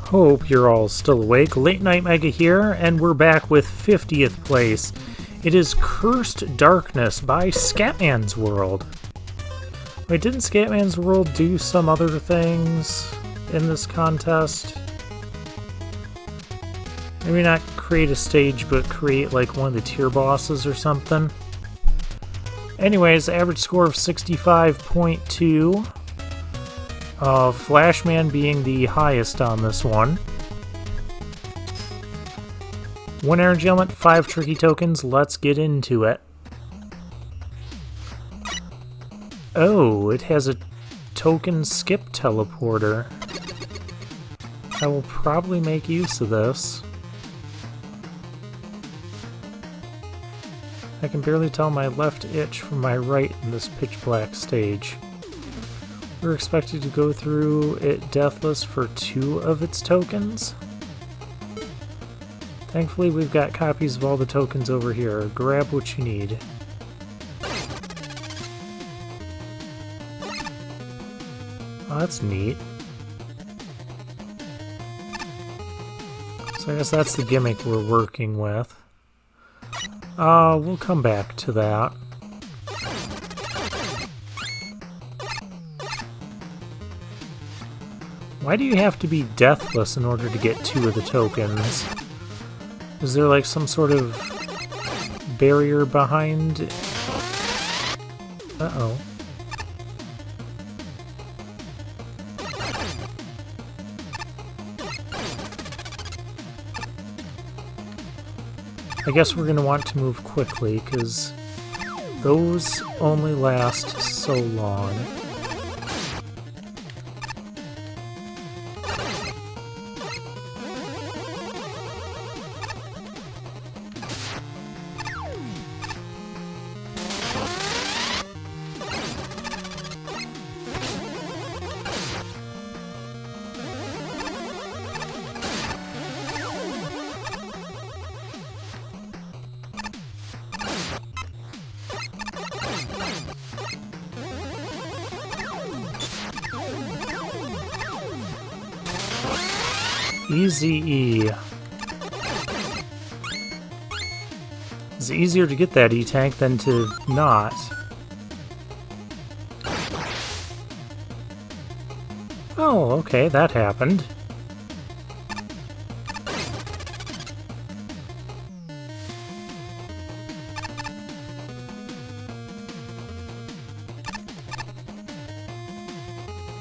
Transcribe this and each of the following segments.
Hope you're all still awake. Late Night Mega here, and we're back with 50th place. It is Cursed Darkness by Scatman's World. Wait, didn't Scatman's World do some other things in this contest? Maybe not create a stage, but create like one of the tier bosses or something. Anyways, average score of 65.2. Flashman being the highest on this one. 1 energy element, 5 tricky tokens. Let's get into it. Oh, it has a token skip teleporter. I will probably make use of this. I can barely tell my left itch from my right in this pitch black stage. We're expected to go through it deathless for 2 of its tokens. Thankfully, we've got copies of all the tokens over here. Grab what you need. Oh, that's neat. So I guess that's the gimmick we're working with. We'll come back to that. Why do you have to be deathless in order to get 2 of the tokens? Is there like some sort of barrier behind? Uh-oh. I guess we're going to want to move quickly, because those only last so long. Easy-E. It's easier to get that E-Tank than to not. Oh, okay, that happened.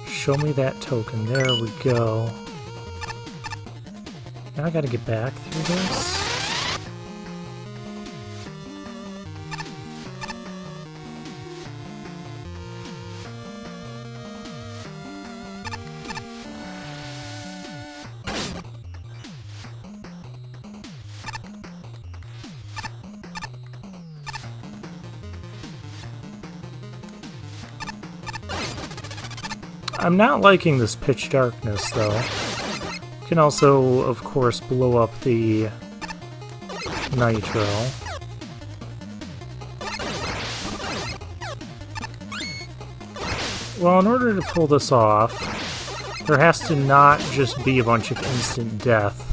Show me that token. There we go. Now I gotta get back through this. I'm not liking this pitch darkness, though. You can also, of course, blow up the nitro. Well, in order to pull this off, there has to not just be a bunch of instant death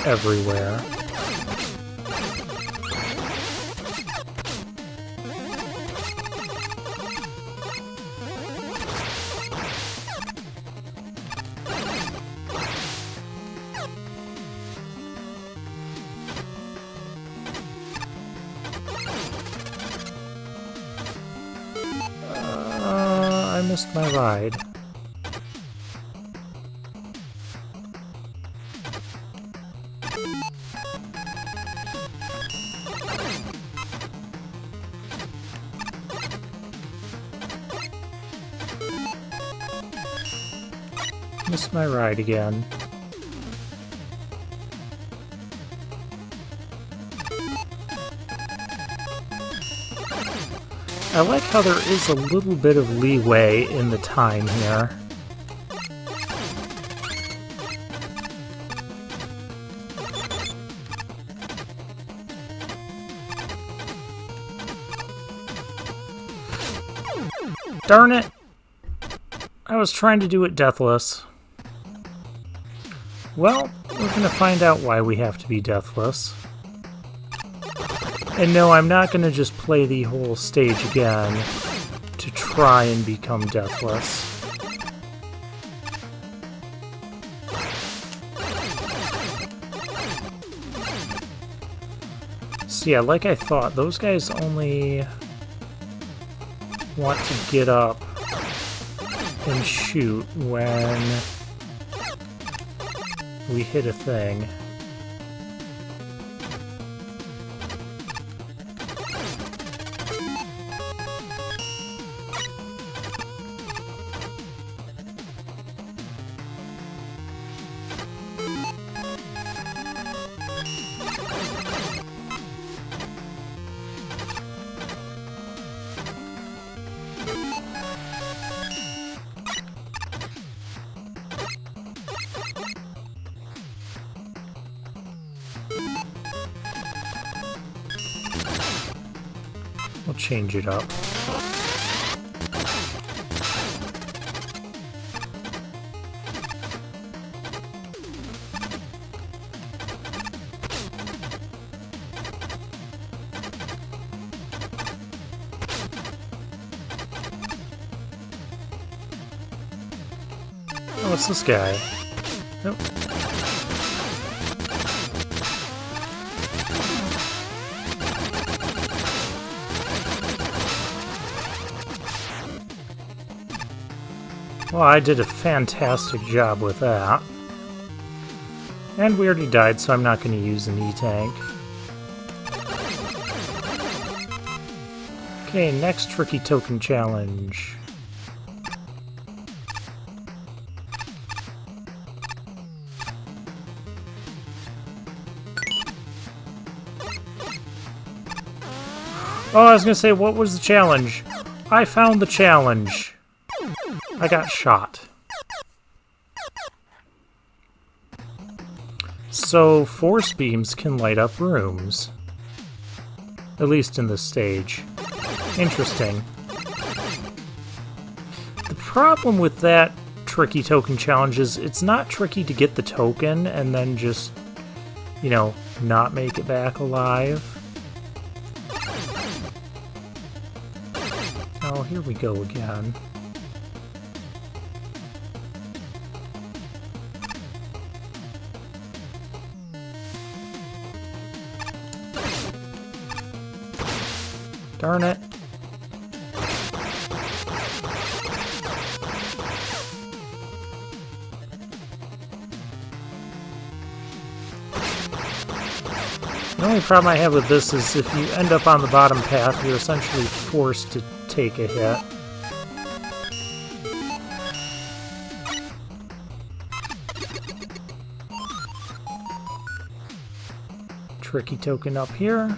everywhere. I missed my ride. Missed my ride again. I like how there is a little bit of leeway in the time here. Darn it! I was trying to do it deathless. Well, we're gonna find out why we have to be deathless. And no, I'm not gonna just play the whole stage again to try and become deathless. So yeah, like I thought, those guys only want to get up and shoot when we hit a thing. We'll change it up. Oh, what's this guy? Nope. Well, I did a fantastic job with that. And we already died, so I'm not going to use an E-tank. Okay, next tricky token challenge. Oh, I was going to say, what was the challenge? I found the challenge. I got shot. So, force beams can light up rooms. At least in this stage. Interesting. The problem with that tricky token challenge is it's not tricky to get the token and then just, you know, not make it back alive. Oh, here we go again. Darn it. The only problem I have with this is if you end up on the bottom path, you're essentially forced to take a hit. Tricky token up here.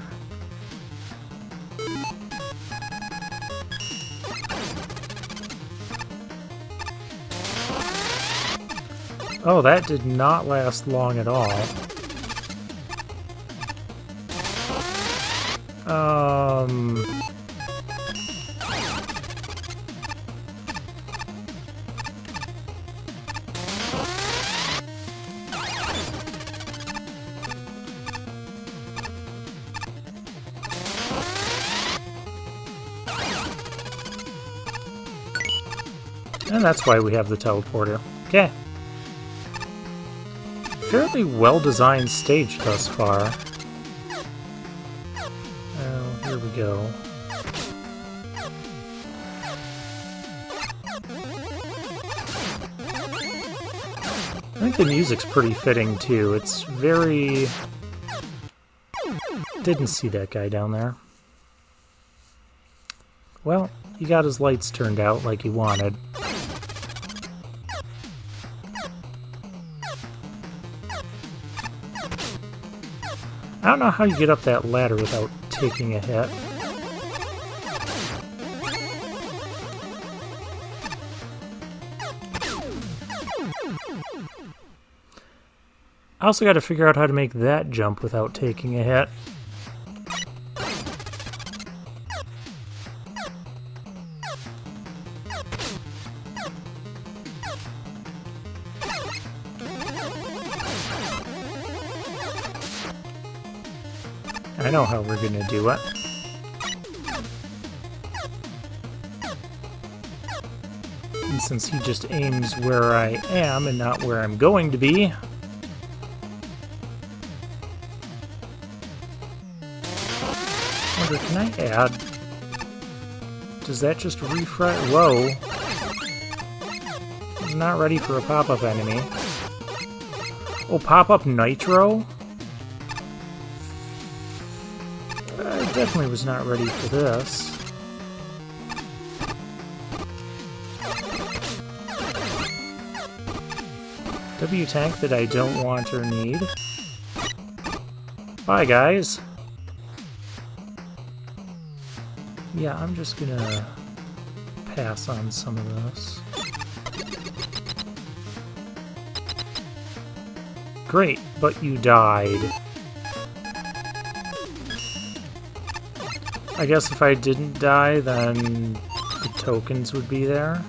Oh, that did not last long at all. And that's why we have the teleporter. Okay. Fairly well-designed stage thus far. Oh, here we go. I think the music's pretty fitting, too. It's very... Didn't see that guy down there. Well, he got his lights turned out like he wanted. I don't know how you get up that ladder without taking a hit. I also got to figure out how to make that jump without taking a hit. I know how we're gonna do it. And since he just aims where I am and not where I'm going to be... wonder, can I add... does that just refresh? Whoa. I'm not ready for a pop-up enemy. Oh, pop-up Nitro? I definitely was not ready for this. W-tank that I don't want or need. Bye, guys. Yeah, I'm just gonna pass on some of this. Great, but you died. I guess if I didn't die, then the tokens would be there.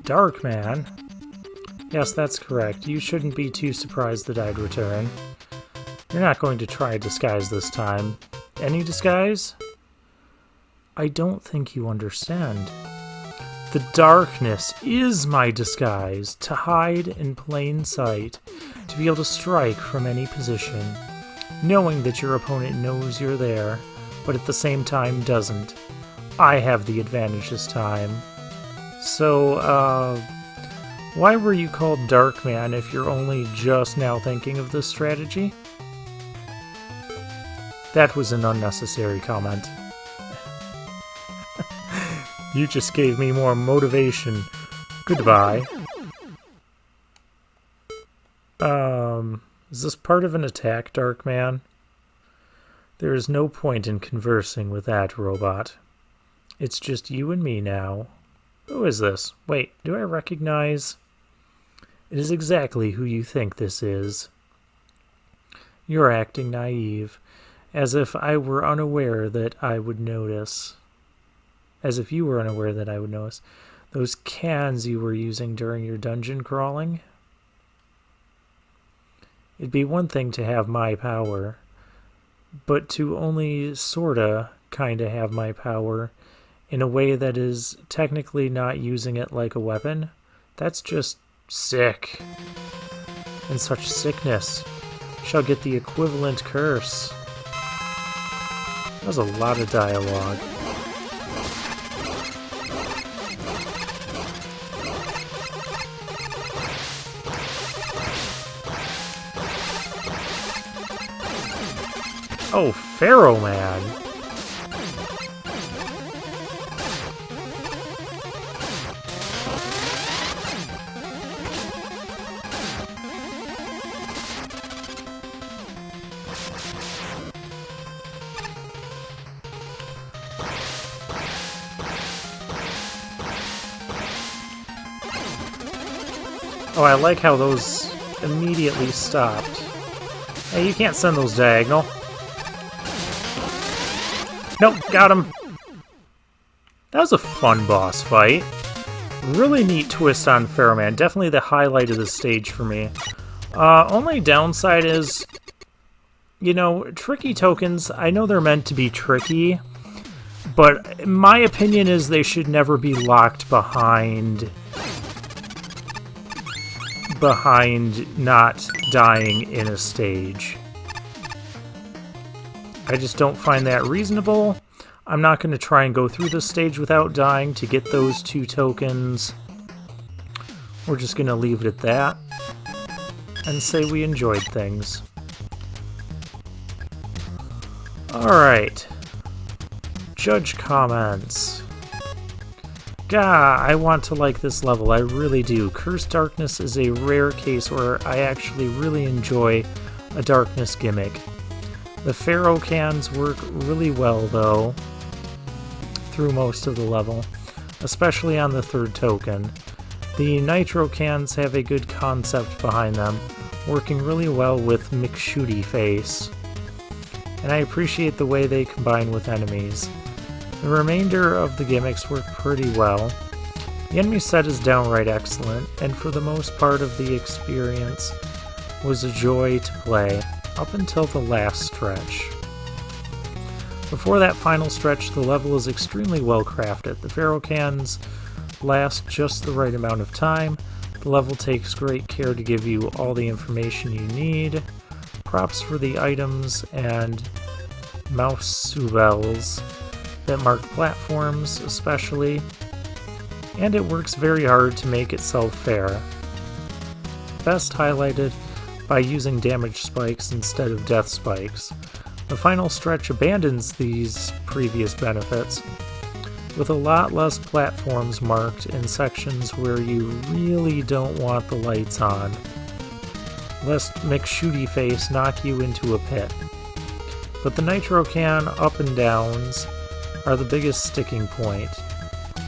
Darkman. Yes, that's correct. You shouldn't be too surprised that I'd return. You're not going to try disguise this time. Any disguise? I don't think you understand. The darkness is my disguise, to hide in plain sight, to be able to strike from any position, knowing that your opponent knows you're there, but at the same time doesn't. I have the advantage this time. So, why were you called Darkman if you're only just now thinking of this strategy? That was an unnecessary comment. You just gave me more motivation. Goodbye. Is this part of an attack, Darkman? There is no point in conversing with that robot. It's just you and me now. Who is this? Wait, do I recognize? It is exactly who you think this is. You're acting naive, as if I were unaware that I would notice. As if you were unaware that I would notice. Those cans you were using during your dungeon crawling? It'd be one thing to have my power, but to only sorta kinda have my power in a way that is technically not using it like a weapon, that's just sick. And such sickness shall get the equivalent curse. That was a lot of dialogue. Oh, Pharaoh, man. Oh, I like how those immediately stopped. Hey, you can't send those diagonal. Nope, got him. That was a fun boss fight. Really neat twist on Pharaoh, man. Definitely the highlight of the stage for me. Only downside is, you know, tricky tokens, I know they're meant to be tricky, but my opinion is they should never be locked behind not dying in a stage. I just don't find that reasonable. I'm not going to try and go through this stage without dying to get those 2 tokens. We're just going to leave it at that and say we enjoyed things. Alright. Judge comments. Gah, I want to like this level, I really do. Cursed Darkness is a rare case where I actually really enjoy a darkness gimmick. The Pharaoh cans work really well, though, through most of the level, especially on the 3rd token. The Nitro cans have a good concept behind them, working really well with McShooty Face, and I appreciate the way they combine with enemies. The remainder of the gimmicks work pretty well. The enemy set is downright excellent, and for the most part of the experience was a joy to play. up until the last stretch. Before that final stretch, the level is extremely well crafted. The Pharaoh cans last just the right amount of time. The level takes great care to give you all the information you need. Props for the items and mousebells that mark platforms especially. And it works very hard to make itself fair. Best highlighted by using damage spikes instead of death spikes. The final stretch abandons these previous benefits, with a lot less platforms marked in sections where you really don't want the lights on, lest McShooty Face knock you into a pit. But the Nitro Can up and downs are the biggest sticking point.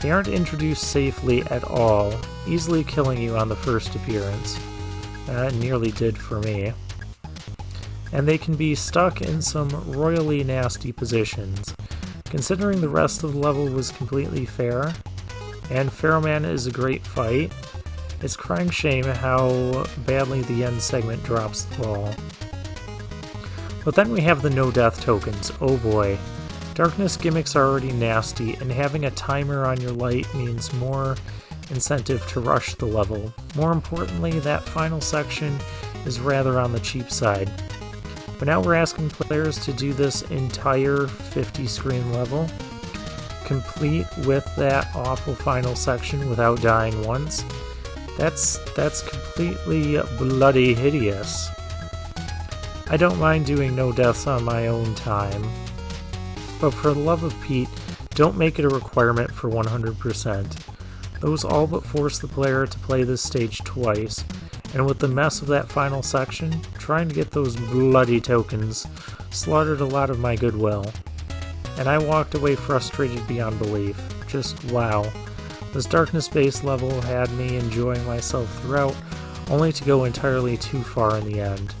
They aren't introduced safely at all, easily killing you on the first appearance. That nearly did for me. And they can be stuck in some royally nasty positions. Considering the rest of the level was completely fair, and Pharaoh Man is a great fight, it's crying shame how badly the end segment drops the ball. But then we have the no death tokens. Oh boy. Darkness gimmicks are already nasty, and having a timer on your light means more incentive to rush the level. More importantly, that final section is rather on the cheap side. But now we're asking players to do this entire 50-screen level, complete with that awful final section without dying once. That's completely bloody hideous. I don't mind doing no deaths on my own time, but for the love of Pete, don't make it a requirement for 100%. Those all but force the player to play this stage twice, and with the mess of that final section, trying to get those bloody tokens slaughtered a lot of my goodwill. And I walked away frustrated beyond belief. Just wow. This darkness-based level had me enjoying myself throughout, only to go entirely too far in the end.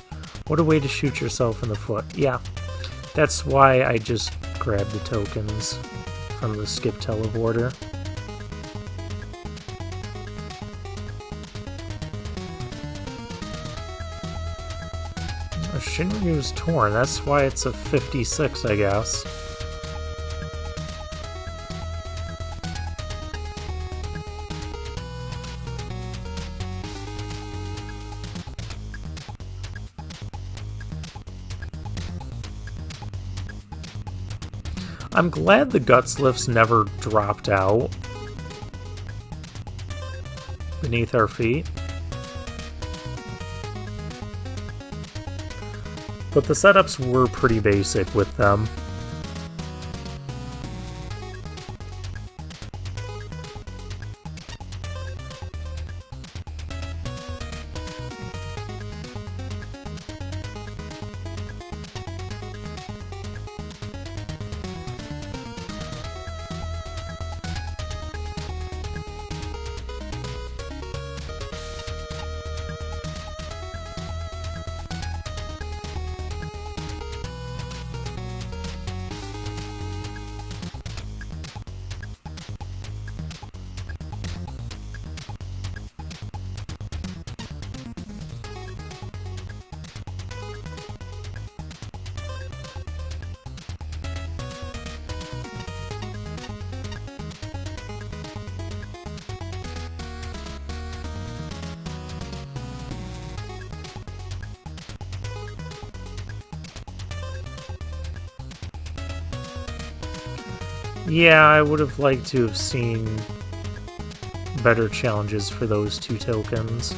What a way to shoot yourself in the foot. Yeah, that's why I just grabbed the tokens from the skip teleporter. Shinryu's torn, that's why it's a 56, I guess. I'm glad the guts lifts never dropped out beneath our feet. But the setups were pretty basic with them. Yeah, I would have liked to have seen better challenges for those two tokens.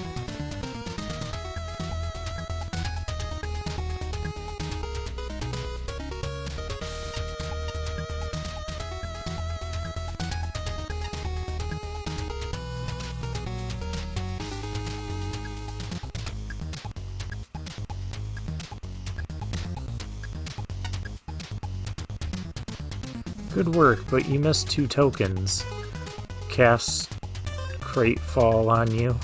Good work, but you missed two tokens. Cast Crate Fall on you.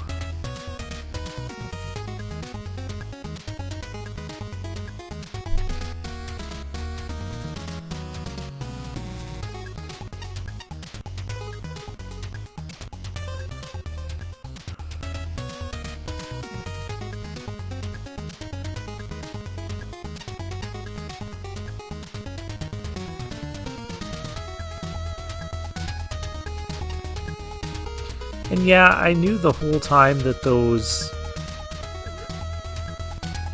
And yeah, I knew the whole time that those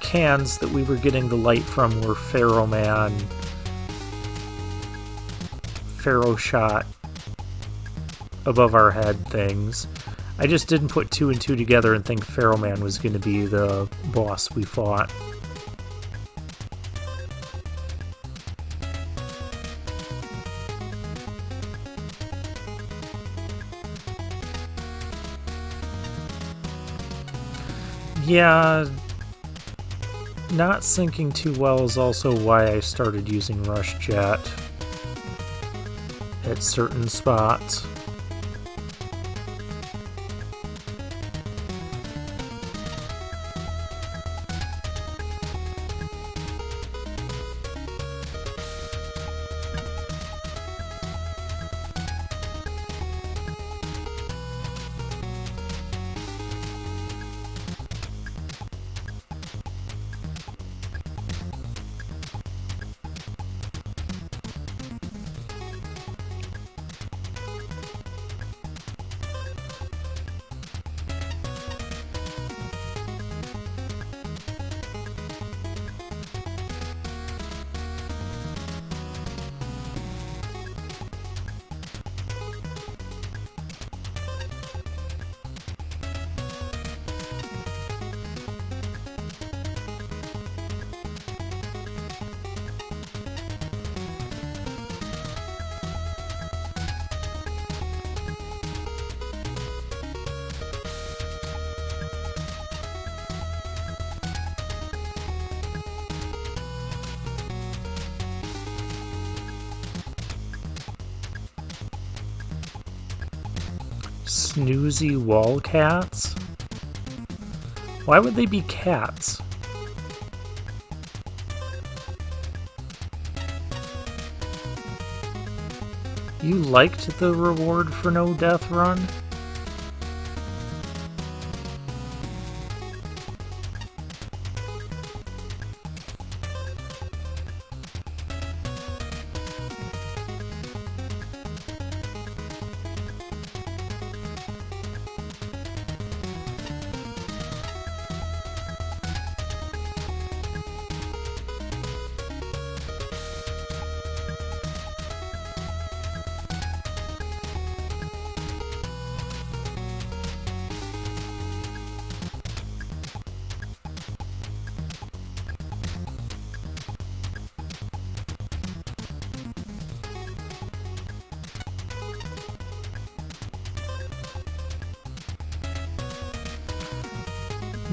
cans that we were getting the light from were Pharaoh shot above our head things. I just didn't put 2 and 2 together and think Pharaoh Man was going to be the boss we fought. Yeah, not syncing too well is also why I started using Rush Jet at certain spots. Snoozy wall cats? Why would they be cats? You liked the reward for no death run?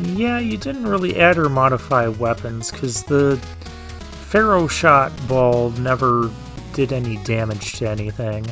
Yeah, you didn't really add or modify weapons, because the Pharaoh shot ball never did any damage to anything.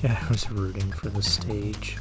Yeah, I was rooting for the stage.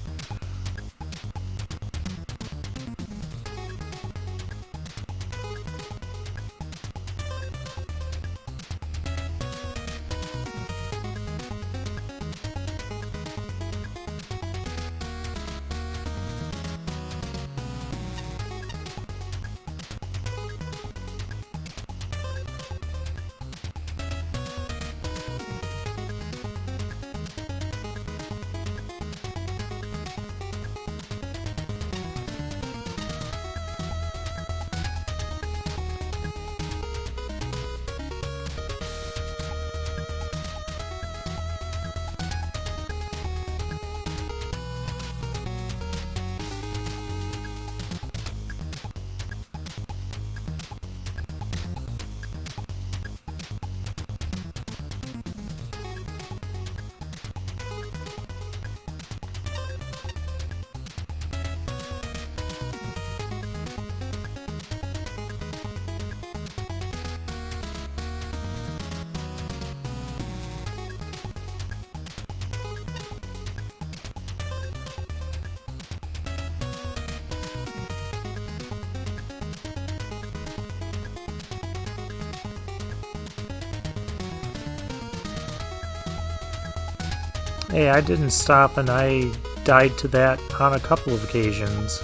Hey, I didn't stop and I died to that on a couple of occasions.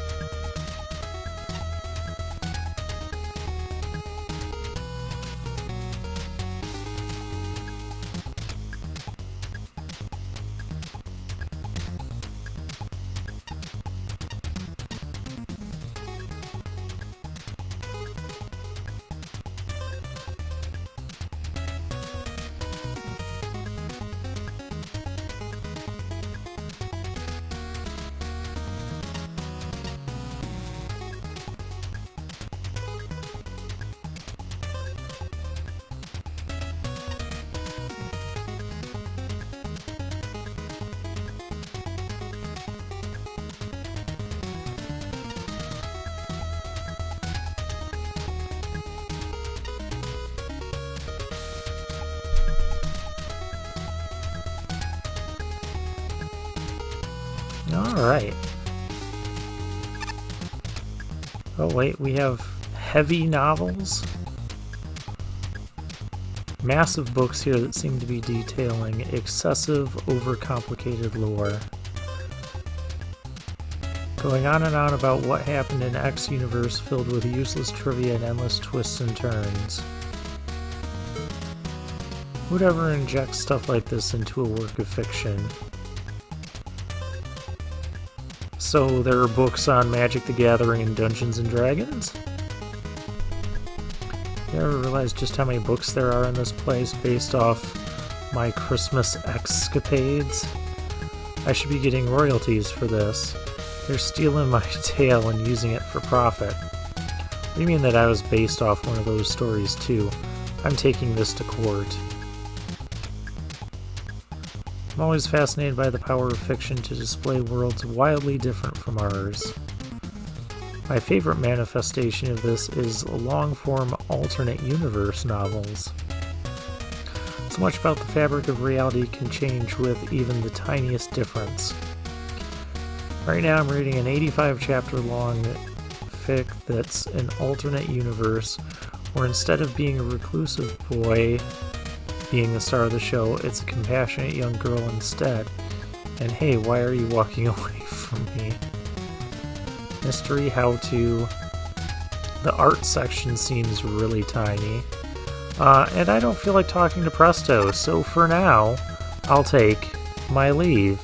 Alright. Oh wait, we have heavy novels? Massive books here that seem to be detailing excessive, overcomplicated lore. Going on and on about what happened in X universe filled with useless trivia and endless twists and turns. Who'd ever inject stuff like this into a work of fiction? So there are books on Magic the Gathering and Dungeons and Dragons? You ever realize just how many books there are in this place based off my Christmas escapades? I should be getting royalties for this. They're stealing my tale and using it for profit. What do you mean that I was based off one of those stories too? I'm taking this to court. I'm always fascinated by the power of fiction to display worlds wildly different from ours. My favorite manifestation of this is long-form alternate universe novels. So much about the fabric of reality can change with even the tiniest difference. Right now I'm reading an 85-chapter long fic that's an alternate universe where instead of being a reclusive boy being the star of the show, it's a compassionate young girl instead. And hey, why are you walking away from me? Mystery how to. The art section seems really tiny. And I don't feel like talking to Presto, so for now, I'll take my leave.